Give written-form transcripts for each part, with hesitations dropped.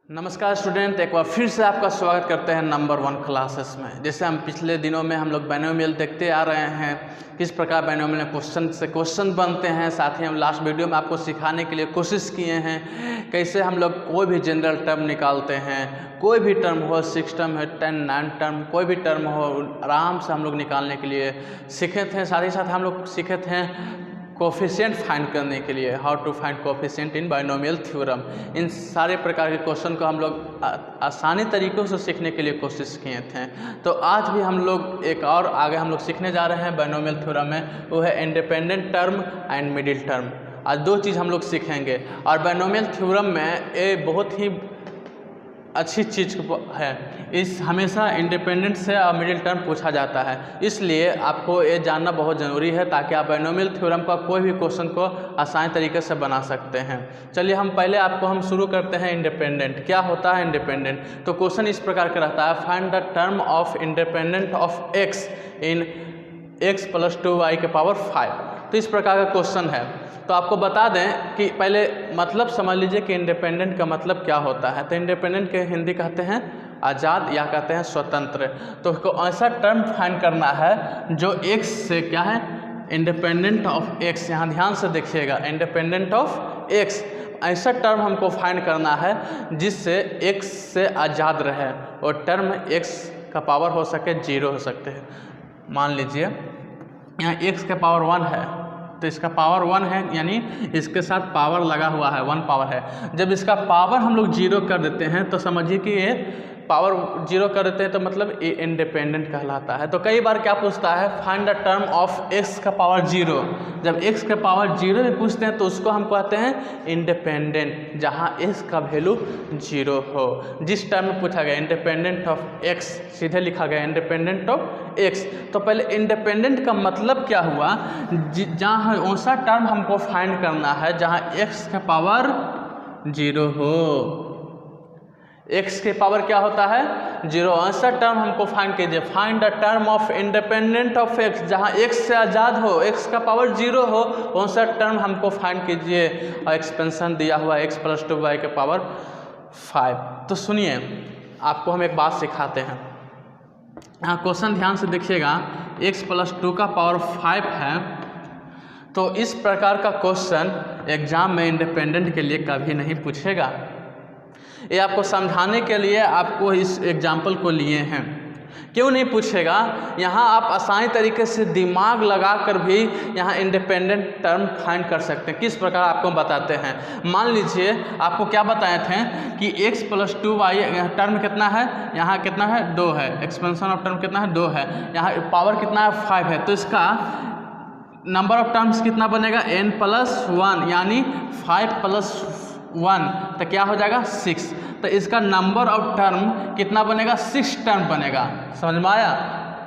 नमस्कार स्टूडेंट, एक बार फिर से आपका स्वागत करते हैं नंबर 1 क्लासेस में। जैसे हम पिछले दिनों में हम लोग बाइनोमियल देखते आ रहे हैं, किस प्रकार बाइनोमियल में क्वेश्चन बनते हैं। साथ ही हम लास्ट वीडियो में आपको सिखाने के लिए कोशिश किए हैं कैसे हम लोग कोई भी जनरल टर्म निकालते हैं। कोई भी टर्म हो, 6 टर्म है, 10, 9 टर्म, कोई भी टर्म हो, आराम से हम लोग निकालने के लिए सीखे थे। साथ ही साथ हम लोग सीखे थे कोफिशिएंट फाइंड करने के लिए, how to find coefficient in binomial theorem. इन सारे प्रकार के क्वेश्चन को हम लोग आसानी तरीक़ों से सीखने के लिए कोशिश किए थे। तो आज भी हम लोग एक और आगे हम लोग सीखने जा रहे हैं बाइनोमियल थ्योरम में, वो है independent term and middle term. आज दो चीज़ हम लोग सीखेंगे और बाइनोमियल थ्योरम में ये बहुत ही अच्छी चीज़ है। इस हमेशा इंडिपेंडेंट से और मिडिल टर्म पूछा जाता है, इसलिए आपको ये जानना बहुत ज़रूरी है ताकि आप बाइनोमियल थ्योरम का कोई भी क्वेश्चन को आसान तरीके से बना सकते हैं। चलिए हम पहले हम शुरू करते हैं इंडिपेंडेंट। क्या होता है इंडिपेंडेंट? तो क्वेश्चन इस प्रकार का रहता है, find the term of independent of x in x + 2y के पावर 5। तो इस प्रकार का क्वेश्चन है। तो आपको बता दें कि पहले मतलब समझ लीजिए कि इंडिपेंडेंट का मतलब क्या होता है। तो इंडिपेंडेंट के हिंदी कहते हैं आज़ाद या कहते हैं स्वतंत्र। तो ऐसा टर्म फाइंड करना है जो x से क्या है, इंडिपेंडेंट ऑफ x। यहाँ ध्यान से देखिएगा, इंडिपेंडेंट ऑफ x, ऐसा टर्म हमको फाइंड करना है जिससे x से आज़ाद रहे और टर्म x का पावर हो सके 0 हो सकते हैं। मान लीजिए यहाँ x का पावर 1 है, तो इसका पावर 1 है, यानी इसके साथ पावर लगा हुआ है, 1 पावर है। जब इसका पावर हम लोग 0 कर देते हैं तो समझिए कि ये पावर 0 कर देते हैं, तो मतलब ये इंडिपेंडेंट कहलाता है। तो कई बार क्या पूछता है, find the term of x का पावर 0। जब x का पावर 0 में पूछते हैं तो उसको हम कहते हैं इंडिपेंडेंट, जहाँ x का वैल्यू 0 हो। जिस टर्म में पूछा गया इंडिपेंडेंट ऑफ x, सीधे लिखा गया इंडिपेंडेंट ऑफ x। तो पहले इंडिपेंडेंट का मतलब क्या हुआ, जहाँ ऐसा टर्म हमको फाइंड करना है जहाँ x का पावर 0 हो। x के पावर क्या होता है 0। ऐसा टर्म हमको फाइंड कीजिए, find the term of independent of x, जहाँ x से आज़ाद हो, x का पावर 0 हो, ऐसा टर्म हमको फाइंड कीजिए। और एक्सपेंशन दिया हुआ है x + 2y के पावर 5। तो सुनिए, आपको हम एक बात सिखाते हैं। यहाँ क्वेश्चन ध्यान से देखिएगा, x + 2 का पावर 5 है। तो इस प्रकार का क्वेश्चन एग्जाम में इंडिपेंडेंट के लिए कभी नहीं पूछेगा। ये आपको समझाने के लिए आपको इस एग्जाम्पल को लिए हैं। क्यों नहीं पूछेगा? यहाँ आप आसानी तरीके से दिमाग लगा कर भी यहाँ इंडिपेंडेंट टर्म फाइंड कर सकते हैं। किस प्रकार आपको बताते हैं। मान लीजिए आपको क्या बताए थे कि x + 2y टर्म कितना है, यहाँ कितना है 2 है, एक्सपेंशन ऑफ टर्म कितना है 2 है, यहाँ पावर कितना है 5 है। तो इसका नंबर ऑफ टर्म्स कितना बनेगा n + 1, यानी 5 + 1, तो क्या हो जाएगा 6। तो इसका नंबर ऑफ टर्म कितना बनेगा, 6 टर्म बनेगा। समझ में आया?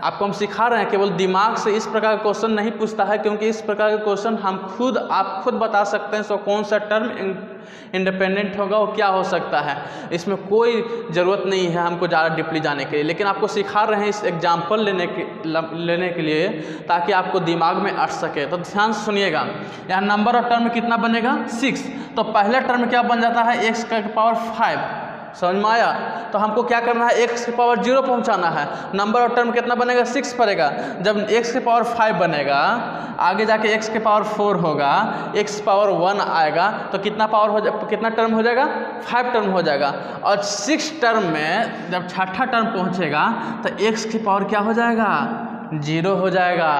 आपको हम सिखा रहे हैं, केवल दिमाग से इस प्रकार का क्वेश्चन नहीं पूछता है, क्योंकि इस प्रकार के क्वेश्चन आप खुद बता सकते हैं। सो कौन सा टर्म इंडिपेंडेंट होगा वो क्या हो सकता है, इसमें कोई ज़रूरत नहीं है हमको ज़्यादा डीपली जाने के लिए। लेकिन आपको सिखा रहे हैं इस एग्जाम्पल लेने के लिए, ताकि आपको दिमाग में अट सके। तो ध्यान से सुनिएगा, यहाँ नंबर ऑफ टर्म कितना बनेगा 6। तो पहला टर्म क्या बन जाता है x का पावर 5। समझ में आया? तो हमको क्या करना है, x के पावर 0 पहुंचाना है। नंबर ऑफ टर्म कितना बनेगा 6 पड़ेगा। जब x के पावर 5 बनेगा, आगे जाके x के पावर 4 होगा, x पावर 1 आएगा, तो कितना टर्म हो जाएगा 5 टर्म हो जाएगा। और 6 टर्म में जब छठा टर्म पहुंचेगा तो x के पावर क्या हो जाएगा 0 हो जाएगा।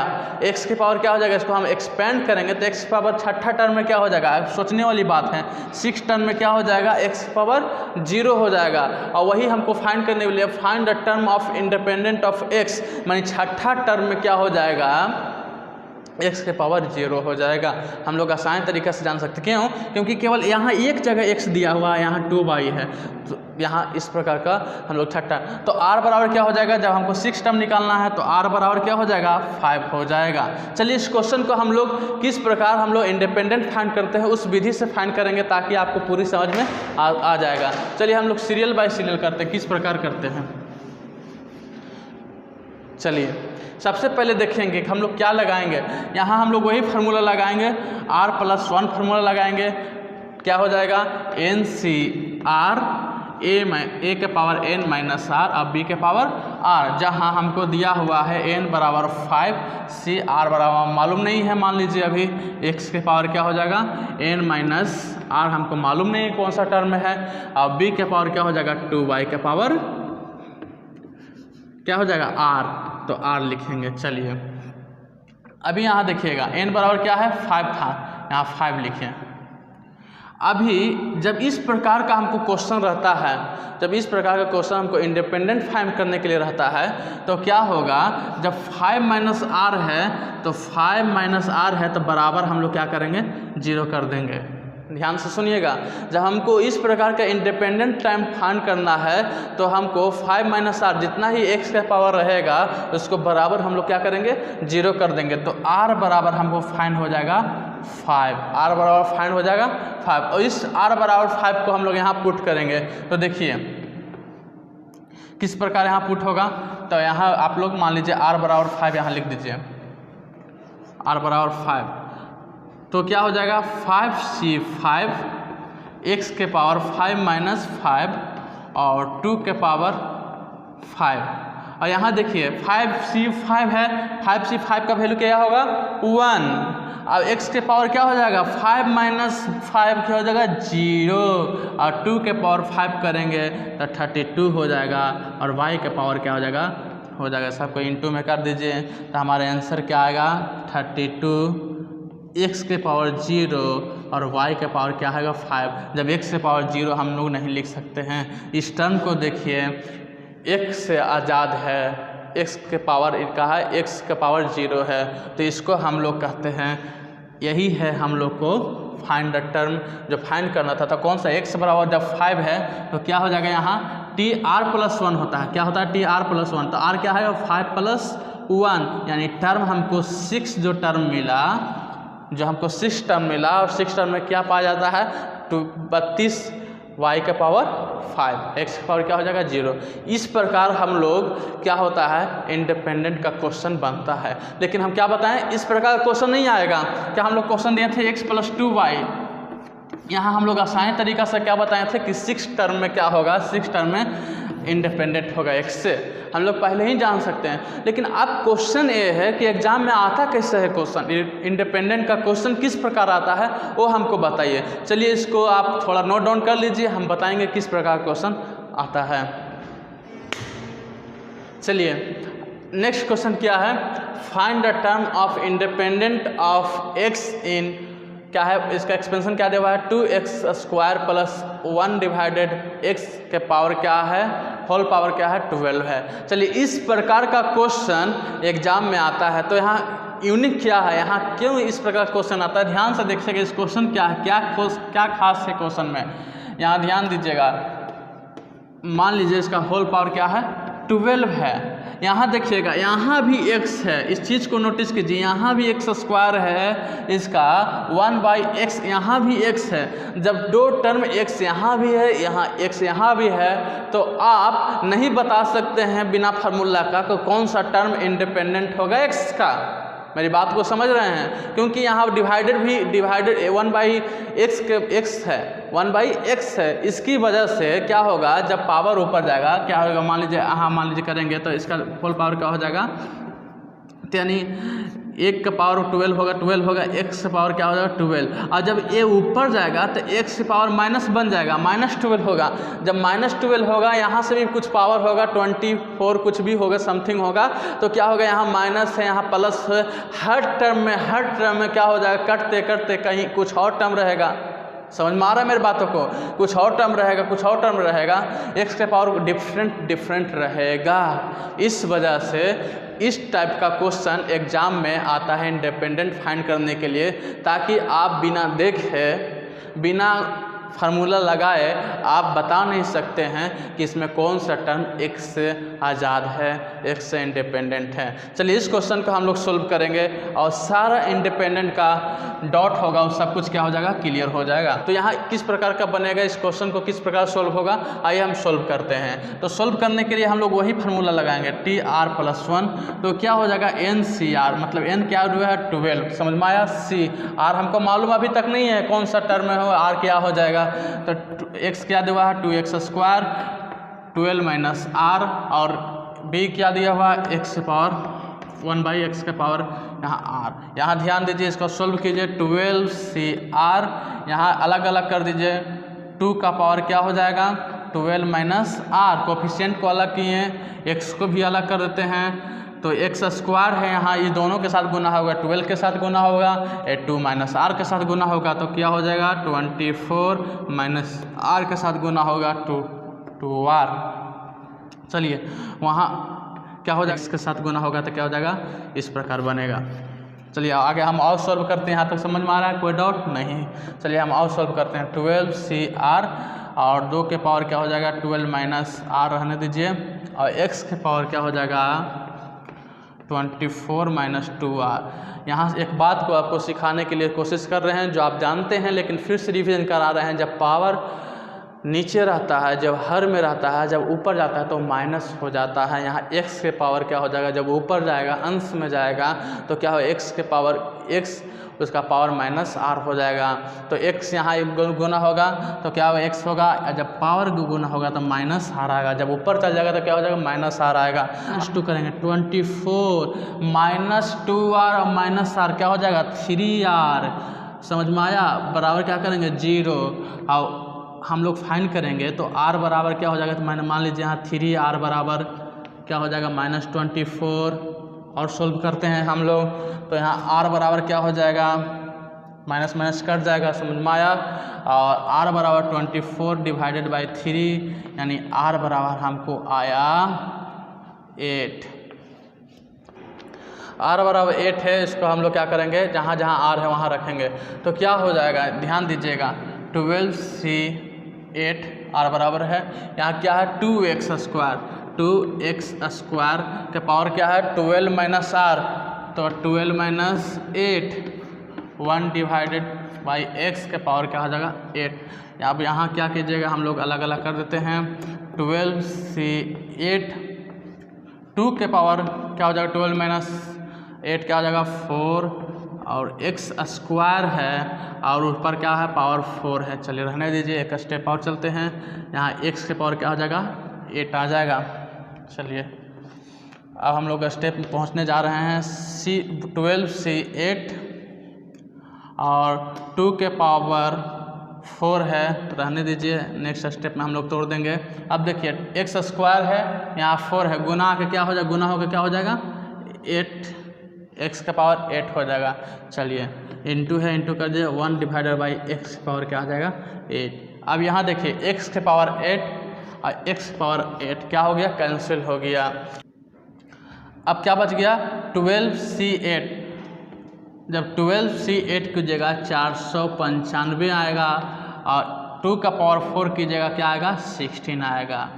x के पावर क्या हो जाएगा, इसको हम एक्सपेंड करेंगे तो x पावर छठा टर्म में क्या हो जाएगा, सोचने वाली बात है। 6 टर्म में क्या हो जाएगा, x पावर 0 हो जाएगा। और वही हमको फाइंड करने के लिए, find the term of independent of x, मानी छठा टर्म में क्या हो जाएगा, x के पावर 0 हो जाएगा। हम लोग आसान तरीके से जान सकते। क्यों? क्योंकि केवल यहाँ एक जगह x दिया हुआ है, यहाँ 2y है, तो यहाँ इस प्रकार का हम लोग छठा। तो r बराबर क्या हो जाएगा, जब हमको 6 टर्म निकालना है तो r बराबर क्या हो जाएगा 5 हो जाएगा। चलिए इस क्वेश्चन को हम लोग किस प्रकार हम लोग इंडिपेंडेंट फाइंड करते हैं उस विधि से फाइंड करेंगे, ताकि आपको पूरी समझ में आ जाएगा। चलिए हम लोग सीरियल बाय सीरियल करते हैं। किस प्रकार करते हैं, चलिए सबसे पहले देखेंगे कि हम लोग क्या लगाएंगे। यहाँ हम लोग वही फार्मूला लगाएंगे, r + 1 फार्मूला लगाएंगे। क्या हो जाएगा, NCR ए के पावर n माइनस आर और b के पावर r, जहाँ हमको दिया हुआ है n बराबर 5, c r बराबर मालूम नहीं है, मान लीजिए अभी x के पावर क्या हो जाएगा n माइनस r, हमको मालूम नहीं है कौन सा टर्म है, और b के पावर क्या हो जाएगा 2y के पावर क्या हो जाएगा r, तो r लिखेंगे। चलिए अभी यहाँ देखिएगा n बराबर क्या है 5 था, यहाँ 5 लिखें। अभी जब इस प्रकार का हमको क्वेश्चन रहता है, जब इस प्रकार का क्वेश्चन हमको इंडिपेंडेंट फाइंड करने के लिए रहता है, तो क्या होगा, जब 5 माइनस आर है तो 5 माइनस आर है तो बराबर हम लोग क्या करेंगे 0 कर देंगे। ध्यान से सुनिएगा, जब हमको इस प्रकार का इंडिपेंडेंट टाइम फाइंड करना है तो हमको 5 माइनस आर जितना ही x का पावर रहेगा उसको बराबर हम लोग क्या करेंगे 0 कर देंगे। तो r बराबर हमको फाइंड हो जाएगा 5, r बराबर फाइंड हो जाएगा 5, और इस r बराबर 5 को हम लोग यहाँ पुट करेंगे। तो देखिए किस प्रकार यहाँ पुट होगा, तो यहाँ आप लोग मान लीजिए r बराबर 5 यहाँ लिख दीजिए, r बराबर 5, तो क्या हो जाएगा 5c5 x के पावर 5 माइनस 5 और 2 के पावर 5, और यहाँ देखिए 5c5 है, 5c5 का वैल्यू क्या होगा 1, अब x के पावर क्या हो जाएगा 5 माइनस 5 क्या हो जाएगा 0, और 2 के पावर 5 करेंगे तो 32 हो जाएगा, और y के पावर क्या हो जाएगा सबको इंटू में कर दीजिए, तो हमारा आंसर क्या आएगा 32, x के पावर 0 और y के पावर क्या है 5। जब x के पावर 0 हम लोग नहीं लिख सकते हैं, इस टर्म को देखिए x से आज़ाद है, x के पावर का है, x के पावर 0 है, तो इसको हम लोग कहते हैं, यही है हम लोग को फाइंड द टर्म जो फाइंड करना था। तो कौन सा x बराबर जब 5 है तो क्या हो जाएगा यहाँ tr+1 होता है, क्या होता है tr+1, तो r क्या है 5+1, यानी टर्म हमको 6 जो टर्म मिला, जो हमको 6 टर्म मिला, और 6 टर्म में क्या पाया जाता है 32 y के पावर 5, x के पावर क्या हो जाएगा 0। इस प्रकार हम लोग क्या होता है इंडिपेंडेंट का क्वेश्चन बनता है। लेकिन हम क्या बताएं, इस प्रकार का क्वेश्चन नहीं आएगा। क्या हम लोग क्वेश्चन दिए थे x+2y, यहाँ हम लोग आसान तरीका से क्या बताए थे कि 6 टर्म में क्या होगा, 6 टर्म में इंडिपेंडेंट होगा x से, हम लोग पहले ही जान सकते हैं। लेकिन अब क्वेश्चन ये है कि एग्जाम में आता कैसे है क्वेश्चन, इंडिपेंडेंट का क्वेश्चन किस प्रकार आता है वो हमको बताइए। चलिए इसको आप थोड़ा नोट डाउन कर लीजिए, हम बताएंगे किस प्रकार क्वेश्चन आता है। चलिए नेक्स्ट क्वेश्चन क्या है, find the term of independent of x इन, क्या है इसका एक्सपेंशन क्या दिया हुआ है 2x² + 1 डिवाइडेड x के पावर क्या है होल पावर क्या है 12 है। चलिए इस प्रकार का क्वेश्चन एग्जाम में आता है, तो यहाँ यूनिक क्या है, यहाँ क्यों इस प्रकार क्वेश्चन आता है, ध्यान से देखिएगा इस क्वेश्चन क्या है, क्या खास है क्वेश्चन में, यहाँ ध्यान दीजिएगा। मान लीजिए इसका होल पावर क्या है 12 है, यहाँ देखिएगा यहाँ भी x है, इस चीज़ को नोटिस कीजिए, यहाँ भी x² है, इसका 1/x यहाँ भी x है। जब दो टर्म x यहाँ भी है, यहाँ x यहाँ भी है, तो आप नहीं बता सकते हैं बिना फार्मूला का कि कौन सा टर्म इंडिपेंडेंट होगा x का। मेरी बात को समझ रहे हैं, क्योंकि यहाँ डिवाइडेड 1/x के x है, 1/x है, इसकी वजह से क्या होगा जब पावर ऊपर जाएगा क्या होगा, मान लीजिए करेंगे तो इसका होल पावर क्या हो जाएगा, यानी 1 का पावर 12 होगा, x का पावर क्या हो जाएगा 12, और जब ये ऊपर जाएगा तो x की पावर माइनस बन जाएगा, -12 होगा। जब -12 होगा यहाँ से भी कुछ पावर होगा 24 कुछ भी होगा समथिंग होगा, तो क्या होगा यहाँ माइनस है यहाँ प्लस है, हर टर्म में क्या हो जाएगा कटते कटते कहीं कुछ और टर्म रहेगा। समझ में आ रहा है मेरी बातों को, कुछ और टर्म रहेगा, x के पावर डिफरेंट रहेगा। इस वजह से इस टाइप का क्वेश्चन एग्जाम में आता है इंडिपेंडेंट फाइंड करने के लिए, ताकि आप बिना देखे बिना फार्मूला लगाए आप बता नहीं सकते हैं कि इसमें कौन सा टर्म x से आज़ाद है, x से इंडिपेंडेंट है। चलिए इस क्वेश्चन को हम लोग सोल्व करेंगे और सारा इंडिपेंडेंट का डॉट होगा वो सब कुछ क्या हो जाएगा क्लियर हो जाएगा। तो यहाँ किस प्रकार का बनेगा, इस क्वेश्चन को किस प्रकार सोल्व होगा, आइए हम सोल्व करते हैं। तो सोल्व करने के लिए हम लोग वही फार्मूला लगाएंगे tr+1, तो क्या हो जाएगा NCR, मतलब n क्या है 12, समझ में आया, C R हमको मालूम अभी तक नहीं है कौन सा टर्म है, R क्या हो जाएगा जाएगा। तो x क्या दिया हुआ है 2x² 12 माइनस r, और b क्या दिया हुआ है x पावर 1/x के पावर यहाँ r। यहाँ ध्यान दीजिए, इसको सोल्व कीजिए 12cr, यहाँ अलग अलग कर दीजिए, 2 का पावर क्या हो जाएगा 12 माइनस r, कोफिशिएंट को अलग किए, x को भी अलग कर देते हैं, तो x² है यहाँ, ये दोनों के साथ गुना होगा, 12 के साथ गुना होगा, 2 माइनस r के साथ गुना होगा, तो क्या हो जाएगा 24 माइनस r के साथ गुना होगा 2r। चलिए वहाँ क्या हो जाएगा, इसके साथ गुना होगा तो क्या हो जाएगा, इस प्रकार बनेगा। चलिए आगे हम और सॉल्व करते हैं। यहाँ तक समझ में आ रहा है, कोई डाउट नहीं? चलिए हम और सॉल्व करते हैं। 12cr और 2 के पावर क्या हो जाएगा 12 माइनस r रहने दीजिए, और x के पावर क्या हो जाएगा 24 माइनस 2r। यहाँ एक बात को आपको सिखाने के लिए कोशिश कर रहे हैं जो आप जानते हैं, लेकिन फिर से रिवीजन करा रहे हैं। जब पावर नीचे रहता है, जब हर में रहता है, जब ऊपर जाता है तो माइनस हो जाता है। यहाँ x के पावर क्या हो जाएगा, जब ऊपर जाएगा अंश में जाएगा तो क्या हो, x के पावर x उसका पावर माइनस r हो जाएगा। तो x यहाँ गुना होगा तो क्या होगा x होगा, जब पावर गुना होगा तो माइनस r आएगा, जब ऊपर चल जाएगा तो क्या हो जाएगा माइनस r आएगा। 2 करेंगे 24 माइनस 2r और माइनस r क्या हो जाएगा 3r। समझ में आया? बराबर क्या करेंगे 0, और हम लोग फाइंड करेंगे तो r बराबर क्या हो जाएगा, तो मैंने मान लीजिए यहाँ 3r बराबर क्या हो जाएगा -24, और सोल्व करते हैं हम लोग तो यहाँ r बराबर क्या हो जाएगा, माइनस माइनस कट जाएगा। समझ में आया? और r बराबर 24 डिवाइडेड बाई 3, यानी r बराबर हमको आया 8। r बराबर 8 है, इसको हम लोग क्या करेंगे, जहाँ जहाँ r है वहाँ रखेंगे तो क्या हो जाएगा, ध्यान दीजिएगा 12c8 r बराबर है, यहाँ क्या है 2x² के पावर क्या है 12 माइनस r, तो 12 माइनस 8 1 डिवाइडेड बाई x के पावर क्या हो जाएगा 8। अब यहाँ क्या कीजिएगा, हम लोग अलग अलग कर देते हैं। 12c8 2 के पावर क्या हो जाएगा 12 माइनस 8 क्या हो जाएगा 4, और x² है और ऊपर क्या है पावर 4 है। चलिए रहने दीजिए, एक स्टेप और चलते हैं। यहाँ x के पावर क्या हो जाएगा 8 आ जाएगा। चलिए अब हम लोग स्टेप पहुँचने जा रहे हैं 12c8 और 2 के पावर 4 है, रहने दीजिए, नेक्स्ट स्टेप में हम लोग तोड़ देंगे। अब देखिए x² है, यहाँ 4 है, गुना के क्या हो जाएगा, गुना होकर क्या हो जाएगा 8, x का पावर 8 हो जाएगा। चलिए इंटू है, इंटू कर दिए, 1 डिवाइडेड बाई x का पावर क्या आ जाएगा 8। अब यहाँ देखिए x के पावर 8 और x पावर 8 क्या हो गया, कैंसिल हो गया। अब क्या बच गया 12c8, जब 12c8 की जगह 495 आएगा और 2 का पावर 4 की जगह क्या आएगा 16 आएगा।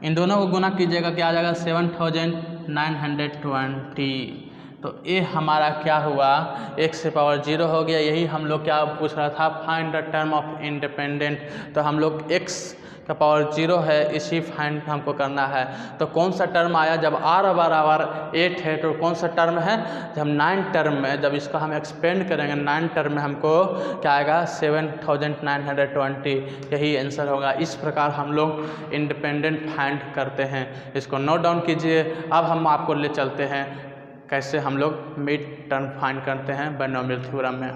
इन दोनों को गुना कीजिएगा क्या आ जाएगा 7920। तो ये हमारा क्या हुआ, x से पावर 0 हो गया। यही हम लोग क्या पूछ रहा था, find the term of independent. तो हम लोग x का पावर 0 है, इसी फाइंड हमको करना है। तो कौन सा टर्म आया, जब r बराबर 8 है तो कौन सा टर्म है, जब 9 टर्म में, जब इसका हम एक्सपेंड करेंगे 9 टर्म में हमको क्या आएगा 7920। यही आंसर होगा। इस प्रकार हम लोग इंडिपेंडेंट फाइंड करते हैं। इसको नोट डाउन कीजिए। अब हम आपको ले चलते हैं कैसे हम लोग मिड टर्म फाइंड करते हैं बायनोमियल थ्योरम में।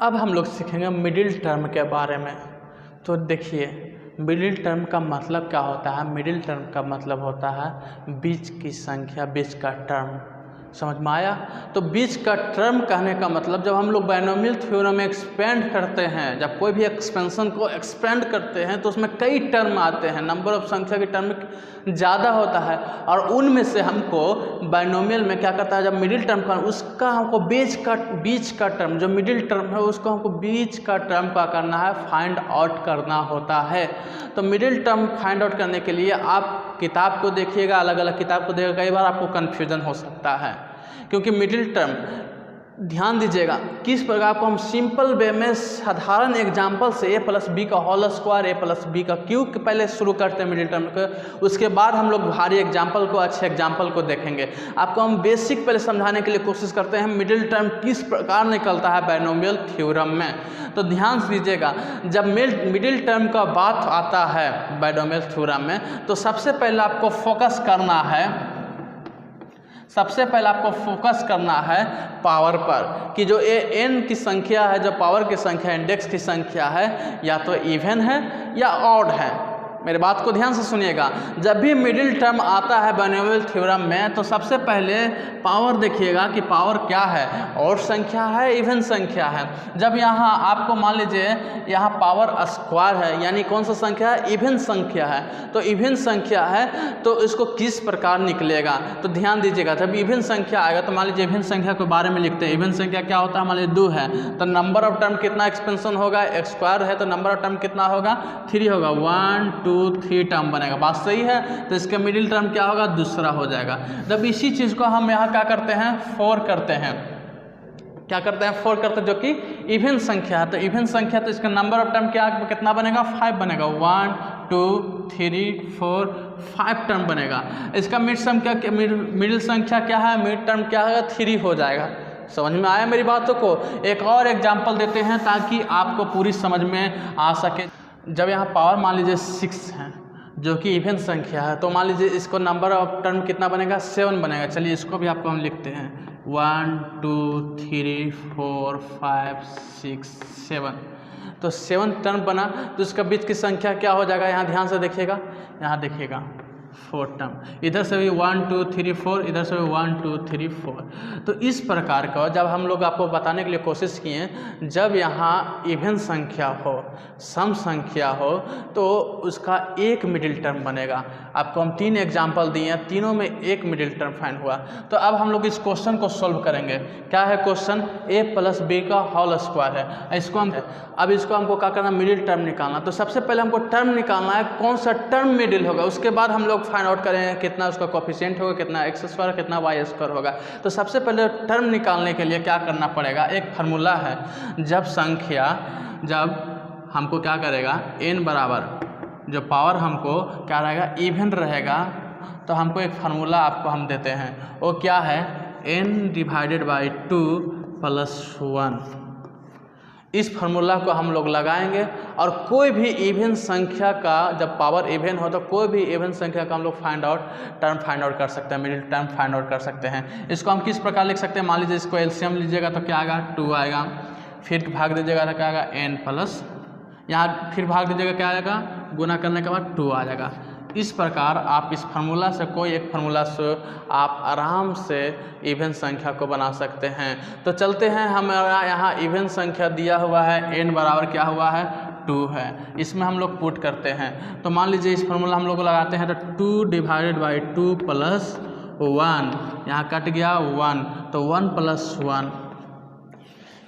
अब हम लोग सीखेंगे मिडिल टर्म के बारे में। तो देखिए मिडिल टर्म का मतलब क्या होता है, मिडिल टर्म का मतलब होता है बीच की संख्या, बीच का टर्म। समझ में आया? तो बीच का टर्म कहने का मतलब जब हम लोग बायनोमियल थ्योरम में एक्सपेंड करते हैं, जब कोई भी एक्सपेंशन को एक्सपेंड करते हैं तो उसमें कई टर्म आते हैं, नंबर ऑफ संख्या की टर्म ज़्यादा होता है, और उनमें से हमको बायनोमियल में क्या करता है, जब मिडिल टर्म का उसका हमको बीच का टर्म, जो मिडिल टर्म है उसको हमको बीच का टर्म का करना है, फाइंड आउट करना होता है। तो मिडिल टर्म फाइंड आउट करने के लिए आप किताब को देखिएगा, अलग अलग किताब को देखिएगा, कई बार आपको कन्फ्यूजन हो सकता है, क्योंकि मिडिल टर्म ध्यान दीजिएगा किस प्रकार को हम सिंपल वे में साधारण एग्जाम्पल से ए प्लस बी का होल स्क्वायर ए प्लस बी का क्यूब पहले शुरू करते हैं मिडिल टर्म को, उसके बाद हम लोग भारी एग्जाम्पल को, अच्छे एग्जाम्पल को देखेंगे। आपको हम बेसिक पहले समझाने के लिए कोशिश करते हैं मिडिल टर्म किस प्रकार निकलता है बाइनोमियल थ्योरम में। तो ध्यान से दीजिएगा, जब मिडिल टर्म का बात आता है बाइनोमियल थ्योरम में तो सबसे पहले आपको फोकस करना है पावर पर कि जो एन की संख्या है, जो पावर की संख्या इंडेक्स की संख्या है, या तो इवन है या ऑड है। मेरे बात को ध्यान से सुनिएगा, जब भी मिडिल टर्म आता है बाइनोमियल थ्योरम में तो सबसे पहले पावर देखिएगा कि पावर क्या है, ऑड संख्या है, इवन संख्या है। जब यहाँ आपको मान लीजिए यहाँ पावर स्क्वायर है, यानी कौन सा संख्या है, इवन संख्या है, तो इवन संख्या है तो इसको किस प्रकार निकलेगा, तो ध्यान दीजिएगा। जब इवन संख्या आएगा तो मान लीजिए इवन संख्या के बारे में लिखते हैं। इवन संख्या क्या होता है, मान लीजिए 2 है तो नंबर ऑफ टर्म कितना एक्सपेंशन होगा, एक्स स्क्वायर है तो नंबर ऑफ टर्म कितना होगा, 3 होगा, 1 2 3 टर्म बनेगा। बात सही है, तो इसका मिडिल टर्म क्या होगा, दूसरा हो जाएगा। जब इसी चीज़ को हम यहाँ क्या करते हैं, 4 करते हैं, क्या करते हैं, 4 करते हैं, जो कि इवन संख्या है। तो इवन संख्या तो इसका नंबर ऑफ टर्म क्या कितना बनेगा, 5 बनेगा, 1 2 3 4 5 टर्म बनेगा। इसका मिड सम क्या, मिडिल संख्या क्या है, मिड टर्म क्या है, 3 हो जाएगा। समझ में आया मेरी बातों को। एक और एग्जाम्पल देते हैं ताकि आपको पूरी समझ में आ सके। जब यहाँ पावर मान लीजिए 6 है जो कि इवन संख्या है, तो मान लीजिए इसको नंबर ऑफ टर्म कितना बनेगा, 7 बनेगा। चलिए इसको भी आपको हम लिखते हैं, 1 2 3 4 5 6 7, तो 7 टर्म बना। तो इसका बीच की संख्या क्या हो जाएगा, यहाँ ध्यान से देखिएगा, यहाँ देखिएगा 4 टर्म, इधर से भी 1 2 3 4, इधर से भी 1 2 3 4। तो इस प्रकार का जब हम लोग आपको बताने के लिए कोशिश किए, जब यहाँ इवन संख्या हो, सम संख्या हो, तो उसका एक मिडिल टर्म बनेगा। आपको हम 3 एग्जाम्पल दिए हैं, तीनों में एक मिडिल टर्म फाइंड हुआ। तो अब हम लोग इस क्वेश्चन को सॉल्व करेंगे। क्या है क्वेश्चन, ए प्लस बी का होल स्क्वायर है, इसको हम अब इसको हमको क्या करना, मिडिल टर्म निकालना। तो सबसे पहले हमको टर्म निकालना है, कौन सा टर्म मिडिल होगा, उसके बाद हम लोग फाइंड आउट करें कितना उसका कोफिशिएंट होगा, कितना एक्स स्क्वायर, कितना वाई स्क्वायर होगा। तो सबसे पहले टर्म निकालने के लिए क्या करना पड़ेगा, एक फार्मूला है, जब हमको क्या करेगा, n बराबर जो पावर हमको क्या रहेगा, इवन रहेगा, तो हमको एक फार्मूला आपको हम देते हैं, वो क्या है, n डिवाइडेड बाई 2 प्लस 1। इस फार्मूला को हम लोग लगाएंगे और कोई भी इवन संख्या का, जब पावर इवन हो तो कोई भी इवन संख्या का हम लोग टर्म फाइंड आउट कर सकते हैं, मिडिल टर्म फाइंड आउट कर सकते हैं। इसको हम किस प्रकार लिख सकते हैं, मान लीजिए इसको एलसीएम लीजिएगा तो क्या आएगा, 2 आएगा, फिर भाग दीजिएगा तो क्या आएगा, n प्लस, यहाँ फिर भाग दीजिएगा क्या आएगा, गुना करने के बाद 2 आ जाएगा। इस प्रकार आप इस फार्मूला से कोई एक फार्मूला से आप आराम से इवन संख्या को बना सकते हैं। तो चलते हैं, हमारा यहाँ इवन संख्या दिया हुआ है, n बराबर क्या हुआ है, 2 है, इसमें हम लोग पुट करते हैं। तो मान लीजिए इस फार्मूला हम लोग लगाते हैं, तो 2 डिवाइडेड बाई 2 प्लस 1, यहाँ कट गया 1, तो 1 प्लस 1,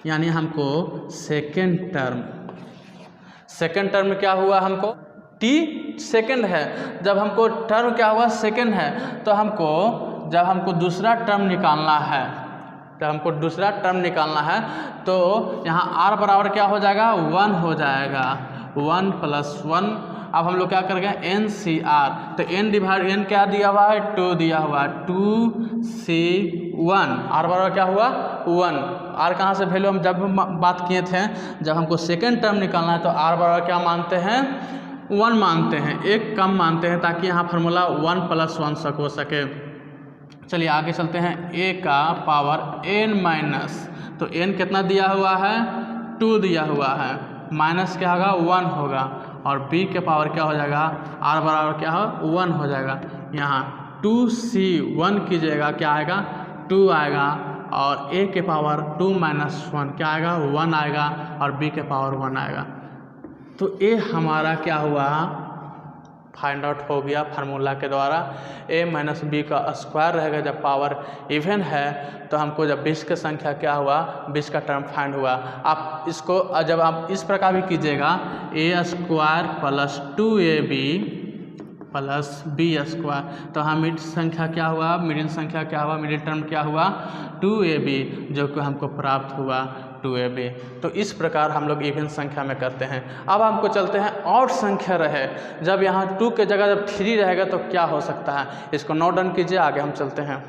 यानी हमको सेकेंड टर्म क्या हुआ, हमको t सेकेंड है। जब हमको टर्म क्या हुआ, सेकेंड है, तो जब हमको दूसरा टर्म निकालना है, तो यहाँ r बराबर क्या हो जाएगा, 1 हो जाएगा, 1 प्लस 1। अब हम लोग क्या करेंगे, NCR, तो n क्या दिया हुआ है, 2 दिया हुआ है, 2C1, r बराबर क्या हुआ, 1। r कहाँ से वैल्यू हम जब बात किए थे, जब हमको सेकेंड टर्म निकालना है तो r बराबर क्या मानते हैं, 1 मानते हैं, एक कम मानते हैं, ताकि यहाँ फार्मूला 1 प्लस 1 हो सके। चलिए आगे चलते हैं, a का पावर n माइनस, तो n कितना दिया हुआ है, 2 दिया हुआ है, माइनस क्या होगा, 1 होगा, और b के पावर क्या हो जाएगा, r बराबर क्या हो, 1 हो जाएगा। यहाँ 2C1 कीजिएगा, क्या आएगा, 2 आएगा, और a के पावर 2 माइनस 1 क्या आएगा, 1 आएगा, और b के पावर 1 आएगा। तो a हमारा क्या हुआ, फाइंड आउट हो गया फार्मूला के द्वारा। a माइनस बी का स्क्वायर रहेगा, जब पावर इवन है तो हमको जब 20 की संख्या क्या हुआ, 20 का टर्म फाइंड हुआ। आप इसको जब आप इस प्रकार भी कीजिएगा, a square plus 2ab plus B square. तो हम मिडिल संख्या क्या हुआ, मिडिल संख्या क्या हुआ, मिडिल टर्म क्या हुआ 2ab, जो कि हमको प्राप्त हुआ 2ab। तो इस प्रकार हम लोग इवन संख्या में करते हैं। अब हमको चलते हैं ऑड संख्या रहे, जब यहाँ 2 के जगह जब 3 रहेगा तो क्या हो सकता है, इसको नोट डाउन कीजिए, आगे हम चलते हैं।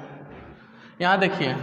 यहाँ देखिए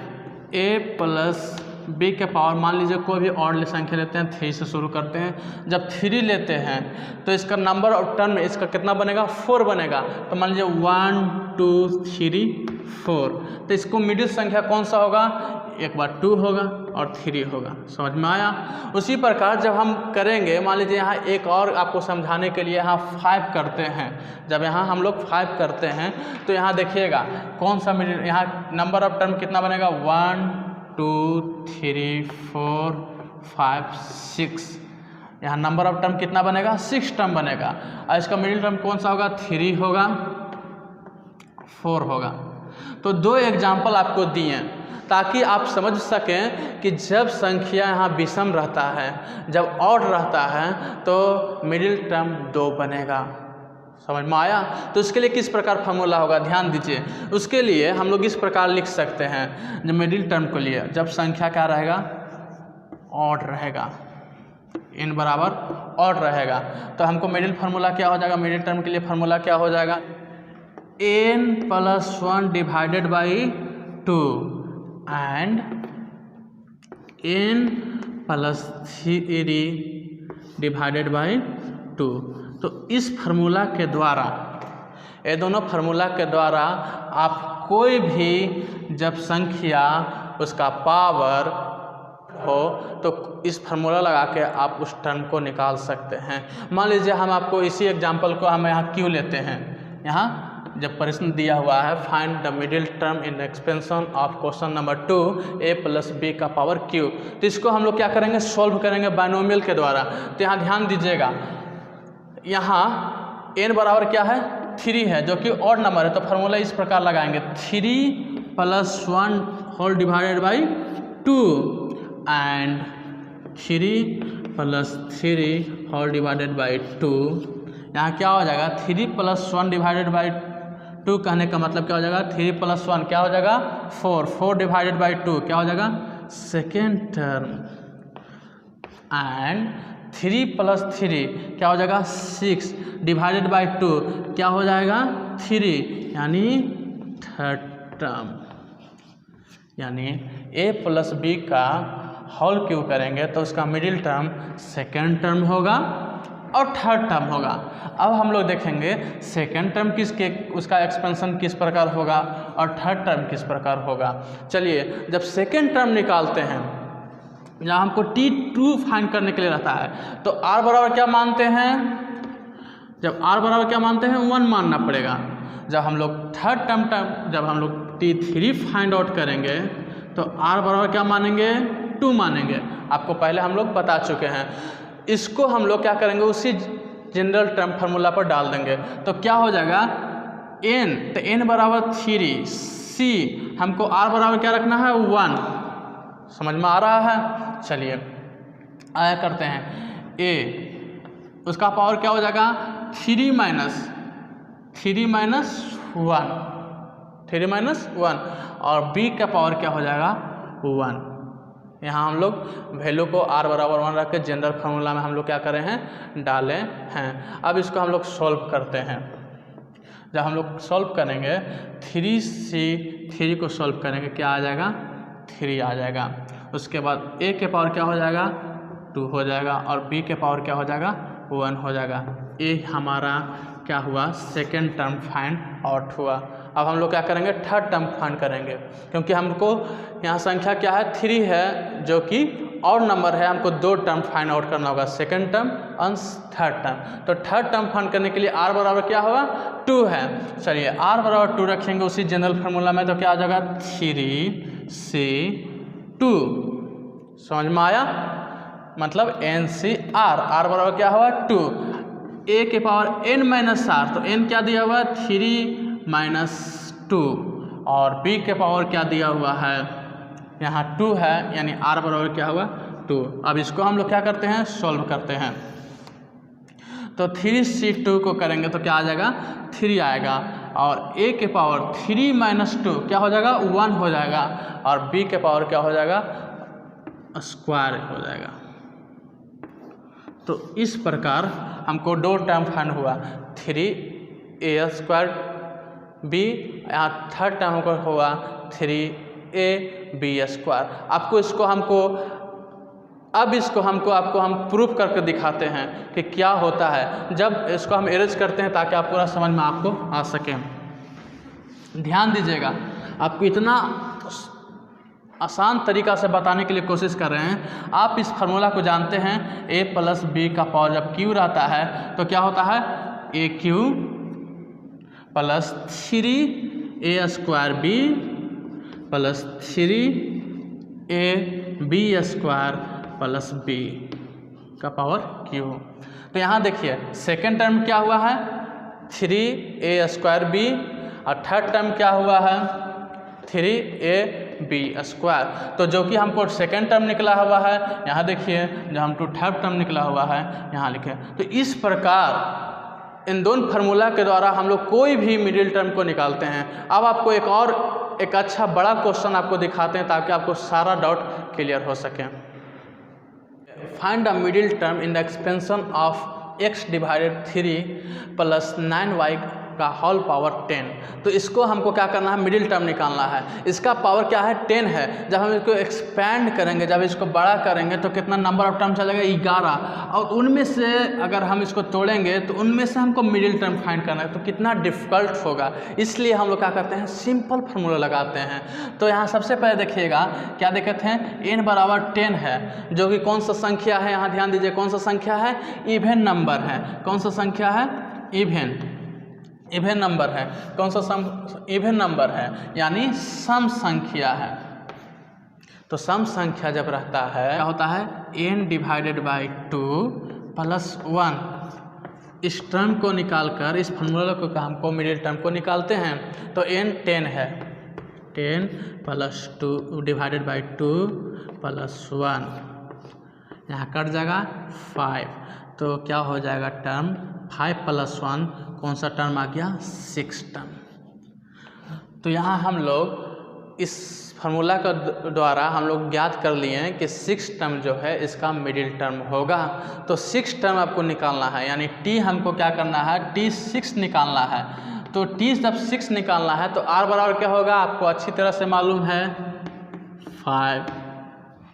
a प्लस बी के पावर, मान लीजिए कोई भी ऑड संख्या लेते हैं, 3 से शुरू करते हैं। जब 3 लेते हैं तो इसका नंबर ऑफ टर्म इसका कितना बनेगा, 4 बनेगा। तो मान लीजिए 1 2 3 4, तो इसको मिडिल संख्या कौन सा होगा, एक बार 2 होगा और 3 होगा। समझ में आया। उसी प्रकार जब हम करेंगे, मान लीजिए यहाँ एक और आपको समझाने के लिए यहाँ 5 करते हैं। जब यहाँ हम लोग 5 करते हैं तो यहाँ देखिएगा कौन सा मिडिल, यहाँ नंबर ऑफ टर्म कितना बनेगा 1 2 3 4 5 6, यहाँ नंबर ऑफ टर्म कितना बनेगा 6 टर्म बनेगा। और इसका मिडिल टर्म कौन सा होगा, 3 होगा 4 होगा। तो 2 एग्जाम्पल आपको दिए ताकि आप समझ सकें कि जब संख्या यहाँ विषम रहता है, जब ऑड रहता है तो मिडिल टर्म 2 बनेगा। समझ में आया। तो इसके लिए किस प्रकार फार्मूला होगा, ध्यान दीजिए। उसके लिए हम लोग इस प्रकार लिख सकते हैं, जो मिडिल टर्म के लिए जब संख्या क्या रहेगा, ऑड रहेगा, n बराबर ऑड रहेगा, तो हमको मिडिल फार्मूला क्या हो जाएगा, मिडिल टर्म के लिए फार्मूला क्या हो जाएगा, n + 1 divided by 2 and n + 3 divided by 2। तो इस फार्मूला के द्वारा, ये दोनों फार्मूला के द्वारा आप कोई भी जब संख्या उसका पावर हो तो इस फार्मूला लगा के आप उस टर्म को निकाल सकते हैं। मान लीजिए हम आपको इसी एग्जांपल को हम यहाँ क्यू लेते हैं। यहाँ जब प्रश्न दिया हुआ है find the middle term in expansion of question number 2 a + b का पावर q, तो इसको हम लोग क्या करेंगे, सॉल्व करेंगे बाइनोमियल के द्वारा। तो यहाँ ध्यान दीजिएगा, यहाँ n बराबर क्या है 3 है, जो कि ऑड नंबर है। तो फार्मूला इस प्रकार लगाएंगे 3 + 1 whole divided by 2 and 3 + 3 whole divided by 2। यहाँ क्या हो जाएगा, 3 + 1 डिवाइडेड बाई 2 कहने का मतलब क्या हो जाएगा, 3 + 1 क्या हो जाएगा 4, 4 डिवाइडेड बाई 2 क्या हो जाएगा सेकेंड टर्म, एंड 3 + 3 क्या हो जाएगा 6 डिवाइडेड बाई 2 क्या हो जाएगा 3, यानी थर्ड टर्म। यानी a + b का होल क्यू करेंगे तो उसका मिडिल टर्म सेकेंड टर्म होगा और थर्ड टर्म होगा। अब हम लोग देखेंगे सेकेंड टर्म किसके, उसका एक्सपेंशन किस प्रकार होगा और थर्ड टर्म किस प्रकार होगा। चलिए, जब सेकेंड टर्म निकालते हैं, जहाँ हमको t2 फाइंड करने के लिए रहता है, तो r बराबर क्या मानते हैं, जब r बराबर क्या मानते हैं 1 मानना पड़ेगा। जब हम लोग थर्ड टर्म जब हम लोग t3 फाइंड आउट करेंगे तो r बराबर क्या मानेंगे 2 मानेंगे। आपको पहले हम लोग बता चुके हैं। इसको हम लोग क्या करेंगे, उसी जनरल टर्म फार्मूला पर डाल देंगे तो क्या हो जाएगा n, तो n बराबर 3, c हमको r बराबर क्या रखना है 1। समझ में आ रहा है। चलिए आया करते हैं, a उसका पावर क्या हो जाएगा 3 - 1 और b का पावर क्या हो जाएगा 1। यहाँ हम लोग वैल्यू को r बराबर 1 रख के जनरल फार्मूला में हम लोग क्या करें हैं, डाले हैं। अब इसको हम लोग सॉल्व करते हैं। जब हम लोग सॉल्व करेंगे 3 को सॉल्व करेंगे क्या आ जाएगा 3 आ जाएगा। उसके बाद a के पावर क्या हो जाएगा 2 हो जाएगा और b के पावर क्या हो जाएगा 1 हो जाएगा। a हमारा क्या हुआ सेकेंड टर्म फाइंड आउट हुआ। अब हम लोग क्या करेंगे थर्ड टर्म फाइंड करेंगे, क्योंकि हमको यहाँ संख्या क्या है 3 है, जो कि और नंबर है। हमको 2 टर्म फाइंड आउट करना होगा, सेकेंड टर्म और थर्ड टर्म। तो थर्ड टर्म फाइंड करने के लिए r बराबर क्या होगा 2 है। चलिए r बराबर 2 रखेंगे उसी जनरल फार्मूला में, तो क्या आ जाएगा 3c2। समझ में आया, मतलब NCR, r बराबर क्या हुआ 2, a के पावर n - r, तो n क्या दिया हुआ है 3 - 2 और b के पावर क्या दिया हुआ है यहाँ 2 है, यानी r बराबर क्या हुआ 2। अब इसको हम लोग क्या करते हैं सॉल्व करते हैं। तो 3c2 को करेंगे तो क्या आ जाएगा 3 आएगा, और a के पावर 3 - 2 क्या हो जाएगा 1 हो जाएगा, और b के पावर क्या हो जाएगा स्क्वायर हो जाएगा। तो इस प्रकार हमको 2 टर्म फाइंड हुआ, 3a² b, यहाँ थर्ड टर्म को हुआ 3ab²। आपको हम प्रूफ करके दिखाते हैं कि क्या होता है जब इसको हम अरेंज करते हैं, ताकि आप पूरा समझ में आपको आ सके। ध्यान दीजिएगा, आपको इतना आसान तरीका से बताने के लिए कोशिश कर रहे हैं। आप इस फार्मूला को जानते हैं, a + b का पावर जब q रहता है तो क्या होता है aq + 3a² b + 3ab² + b का पावर q। तो यहाँ देखिए सेकेंड टर्म क्या हुआ है 3a² b, और थर्ड टर्म क्या हुआ है 3ab²। तो जो कि हमको सेकेंड टर्म निकला हुआ है, यहाँ देखिए जो हमको थर्ड टर्म निकला हुआ है यहाँ लिखे। तो इस प्रकार इन दोनों फार्मूला के द्वारा हम लोग कोई भी मिडिल टर्म को निकालते हैं। अब आपको एक अच्छा बड़ा क्वेश्चन आपको दिखाते हैं, ताकि आपको सारा डाउट क्लियर हो सके। Find the middle term in the expansion of x / 3 + 9y का होल पावर 10। तो इसको हमको क्या करना है, मिडिल टर्म निकालना है। इसका पावर क्या है 10 है। जब हम इसको एक्सपैंड करेंगे, जब इसको बड़ा करेंगे तो कितना नंबर ऑफ टर्म चलेगा 11, और उनमें से अगर हम इसको तोड़ेंगे तो उनमें से हमको मिडिल टर्म फाइंड करना है, तो कितना डिफ़िकल्ट होगा। इसलिए हम लोग क्या करते हैं, सिंपल फार्मूला लगाते हैं। तो यहाँ सबसे पहले देखिएगा क्या देखते हैं, n = 10 है, जो कि कौन सा संख्या है, यहाँ ध्यान दीजिए कौन सा संख्या है, इवन नंबर है। कौन सा संख्या है, इवन नंबर है। कौन सा इवन नंबर है, यानी सम संख्या है। तो सम संख्या जब रहता है क्या होता है n / 2 + 1। इस टर्म को निकालकर, इस फार्मूला को हमको मिडिल टर्म को निकालते हैं। तो n 10 है, 10 + 2 / 2 + 1, यहाँ कट जाएगा 5। तो क्या हो जाएगा टर्म 5 + 1, कौन सा टर्म आ गया 6 टर्म। तो यहाँ हम लोग इस फार्मूला के द्वारा हम लोग ज्ञात कर लिए हैं कि 6 टर्म जो है इसका मिडिल टर्म होगा। तो 6 टर्म आपको निकालना है, यानी t हमको क्या करना है, t6 निकालना है। तो t जब 6 निकालना है तो r बराबर क्या होगा, आपको अच्छी तरह से मालूम है 5।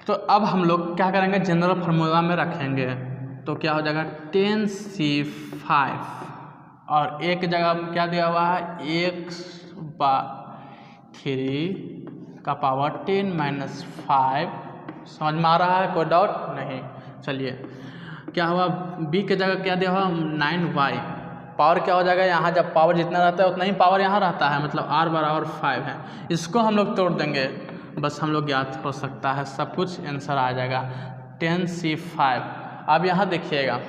तो अब हम लोग क्या करेंगे, जनरल फार्मूला में रखेंगे। तो क्या हो जाएगा 10c5, और एक जगह क्या दिया हुआ है x/3 का पावर 10 - 5। समझ में आ रहा है, कोई डाउट नहीं। चलिए क्या हुआ, b के जगह क्या दिया हुआ 9y। पावर क्या हो जाएगा, यहाँ जब पावर जितना रहता है उतना ही पावर यहाँ रहता है, मतलब r = 5 है। इसको हम लोग तोड़ देंगे, बस हम लोग ज्ञात हो सकता है, सब कुछ आंसर आ जाएगा 10c5। अब यहाँ देखिएगा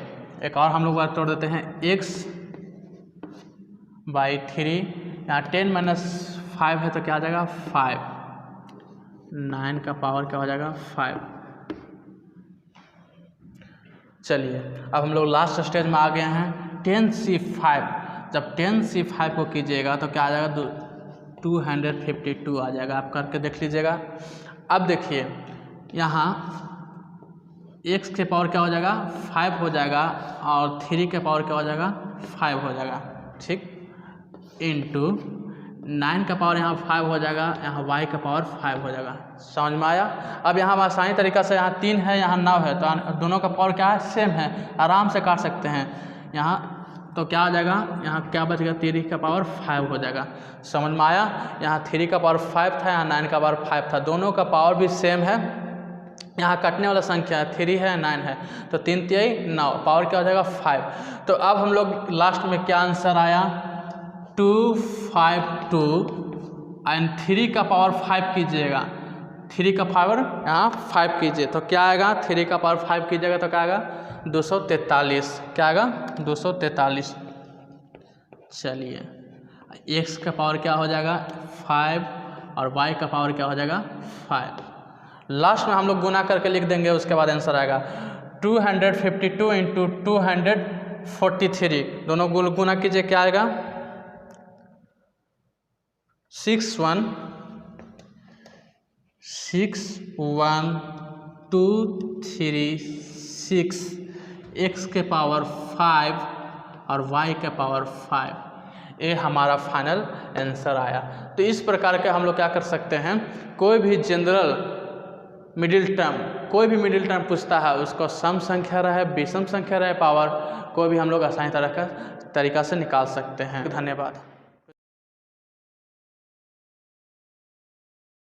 एक और हम लोग बात तोड़ देते हैं, x/3, यहाँ 10 - 5 है तो क्या आ जाएगा 5, 9 का पावर क्या हो जाएगा 5। चलिए अब हम लोग लास्ट स्टेज में आ गए हैं 10c5। जब 10c5 को कीजिएगा तो क्या आ जाएगा 252 आ जाएगा। आप करके देख लीजिएगा। अब देखिए यहाँ x के पावर क्या हो जाएगा 5 हो जाएगा, और 3 के पावर क्या हो जाएगा 5 हो जाएगा, ठीक, इंटू 9 का पावर यहाँ 5 हो जाएगा, यहाँ y का पावर 5 हो जाएगा। समझ में आया। अब यहाँ आसानी तरीक़ा से, यहाँ 3 है यहाँ 9 है, तो दोनों का पावर क्या है सेम है, आराम से काट सकते हैं यहाँ। तो क्या आ जाएगा, यहाँ क्या बचेगा 3 का पावर 5 हो जाएगा। समझ में आया। यहाँ 3 का पावर 5 था, यहाँ 9 का पावर 5 था, दोनों का पावर भी सेम है। यहाँ कटने वाला संख्या 3 है 9 है, तो 3 × 3 = 9, पावर क्या हो जाएगा 5। तो अब हम लोग लास्ट में क्या आंसर आया 252, एंड 3 का पावर 5 कीजिएगा, 3 का पावर यहाँ 5 कीजिए तो क्या आएगा, 3 का पावर 5 कीजिएगा तो क्या आएगा 243। क्या आएगा 243। चलिए x का पावर क्या हो जाएगा 5, और y का पावर क्या हो जाएगा 5। लास्ट में हम लोग गुना करके लिख देंगे, उसके बाद आंसर आएगा 252 × 243। दोनों गुना कीजिए क्या आएगा 6 1 2 3 6 x के पावर 5 और y के पावर 5, ये हमारा फाइनल आंसर आया। तो इस प्रकार के हम लोग क्या कर सकते हैं, कोई भी जनरल मिडिल टर्म, कोई भी मिडिल टर्म पूछता है उसको सम संख्या रहे, विषम संख्या रहे, पावर, कोई भी हम लोग आसानी तरीका से निकाल सकते हैं। धन्यवाद।